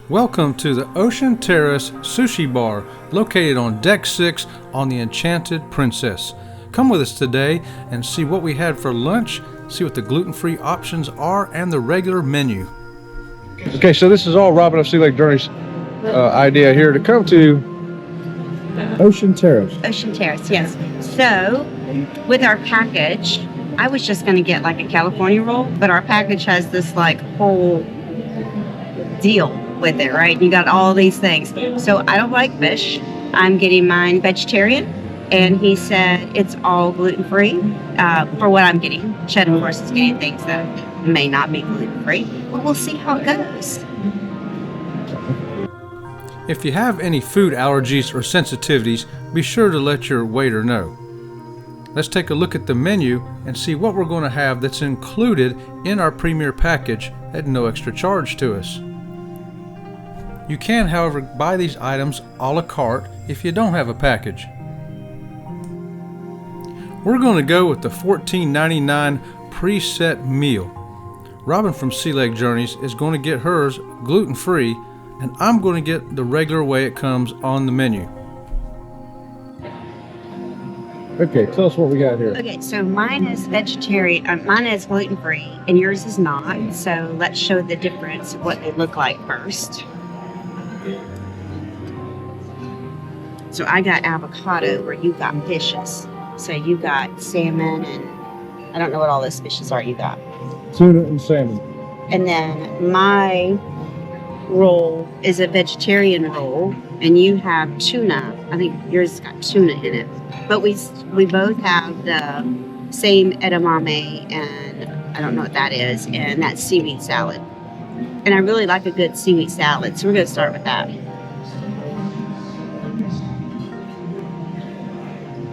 Welcome to the Ocean Terrace Sushi Bar, located on Deck 6 on the Enchanted Princess. Come with us today and see what we had for lunch, see what the gluten-free options are, and the regular menu. Okay, so this is all Robin of Sea Lake Journey's idea here to come to Ocean Terrace. Ocean Terrace, yes. So, with our package, I was just going to get like a California roll, but our package has this like whole deal with it, right? You got all these things. So I don't like fish. I'm getting mine vegetarian, and he said it's all gluten-free for what I'm getting. Chet, of course, is getting things that may not be gluten-free, but we'll see how it goes. If you have any food allergies or sensitivities, be sure to let your waiter know. Let's take a look at the menu and see what we're going to have that's included in our premier package at no extra charge to us. You can, however, buy these items a la carte if you don't have a package. We're going to go with the $14.99 preset meal. Robin from Sea Lake Journeys is going to get hers gluten-free, and I'm going to get the regular way it comes on the menu. Okay, tell us what we got here. Okay, so mine is vegetarian, mine is gluten-free, and yours is not. So let's show the difference of what they look like first. So I got avocado where you got fishes. So you got salmon and I don't know what all those fishes are you got. Tuna and salmon. And then my roll is a vegetarian roll, and you have tuna. I think yours has got tuna in it. But we both have the same edamame, and I don't know what that is, and that's seaweed salad. And I really like a good seaweed salad, so we're going to start with that.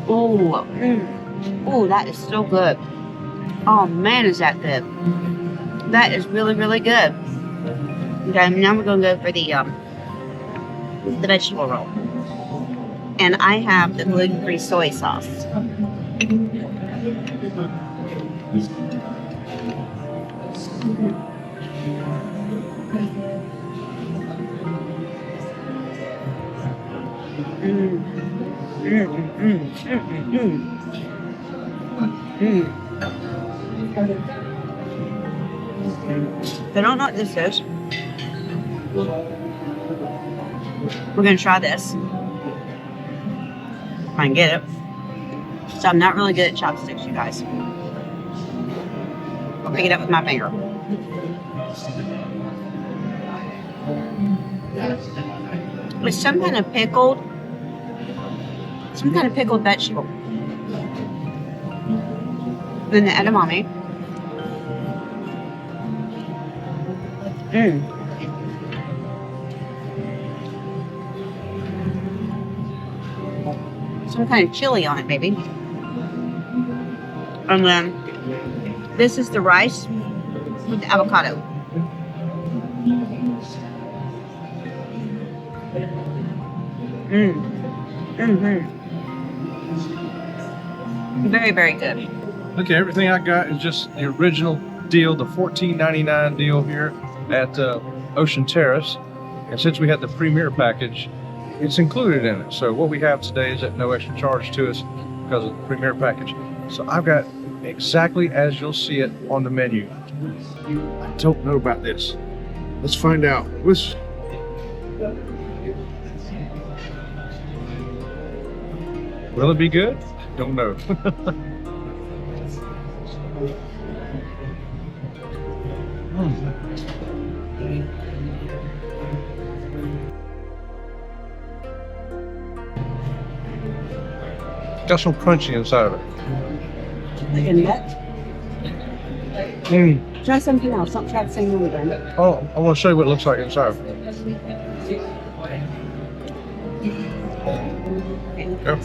Oh, that is so good. Oh man, is that good. That is really, really good. Okay, now we're going to go for the vegetable roll. And I have the gluten-free soy sauce. I don't know what this is. We're going to try this. If I can get it. So I'm not really good at chopsticks, you guys. I'll pick it up with my finger. With some kind of pickled vegetable. Then the edamame. Some kind of chili on it, maybe. And then this is the rice with the avocado. Very, very good. Okay, everything I got is just the original deal, the $14.99 deal here at Ocean Terrace. And since we had the premier package, it's included in it. So what we have today is at no extra charge to us because of the premier package. So I've got exactly as you'll see it on the menu. I don't know about this. Let's find out. Will it be good? Don't know. Got some crunchy inside of it. Like a nut? Try something else. Don't try the same one again. Oh, I want to show you what it looks like inside. Yep.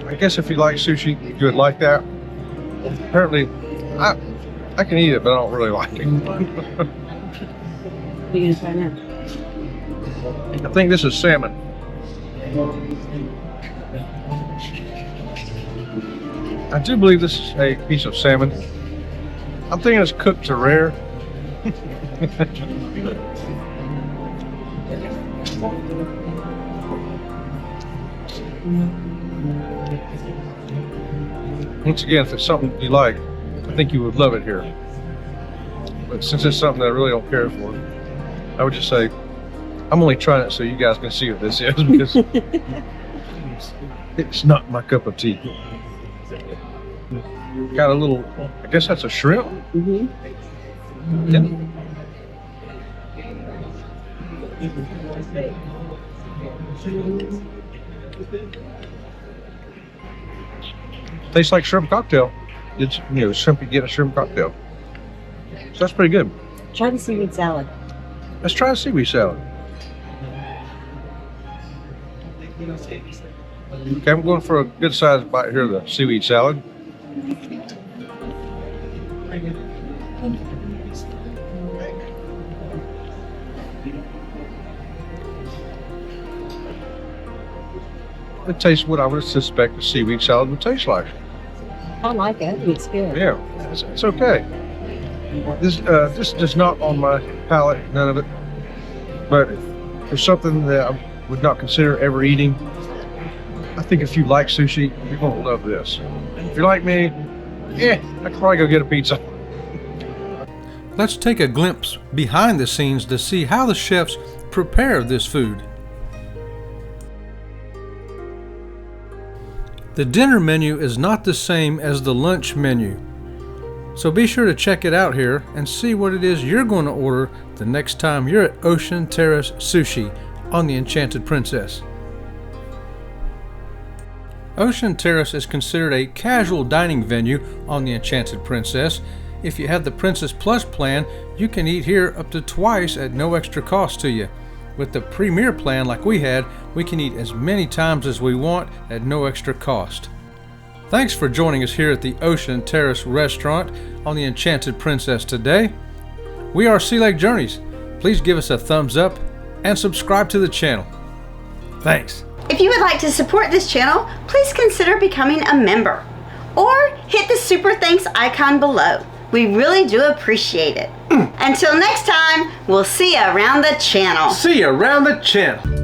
I guess if you like sushi, you would like that. Apparently, I can eat it, but I don't really like it. What are you going to try now? I think this is salmon. I do believe this is a piece of salmon. I'm thinking it's cooked to rare. Once again, if it's something you like, I think you would love it here. But since it's something that I really don't care for, I would just say, I'm only trying it so you guys can see what this is, because it's not my cup of tea. Got a little, I guess that's a shrimp. Mm-hmm. Yeah. Tastes like shrimp cocktail. It's, you know, shrimp, you get a shrimp cocktail. So that's pretty good. Try the seaweed salad. Let's try a seaweed salad. Okay, I'm going for a good sized bite here of the seaweed salad. It tastes what I would suspect a seaweed salad would taste like. I like it. It's good. Yeah, it's okay. This is not on my palate, none of it. But it's something that I would not consider ever eating. I think if you like sushi, you're gonna love this. If you're like me, I could probably go get a pizza. Let's take a glimpse behind the scenes to see how the chefs prepare this food. The dinner menu is not the same as the lunch menu, so be sure to check it out here and see what it is you're going to order the next time you're at Ocean Terrace Sushi on the Enchanted Princess. Ocean Terrace is considered a casual dining venue on the Enchanted Princess. If you have the Princess Plus plan, you can eat here up to twice at no extra cost to you. With the Premier plan like we had, we can eat as many times as we want at no extra cost. Thanks for joining us here at the Ocean Terrace Restaurant on the Enchanted Princess today. We are Sea Lake Journeys. Please give us a thumbs up and subscribe to the channel. Thanks. If you would like to support this channel, please consider becoming a member or hit the super thanks icon below. We really do appreciate it. Until next time, we'll see you around the channel. See you around the channel.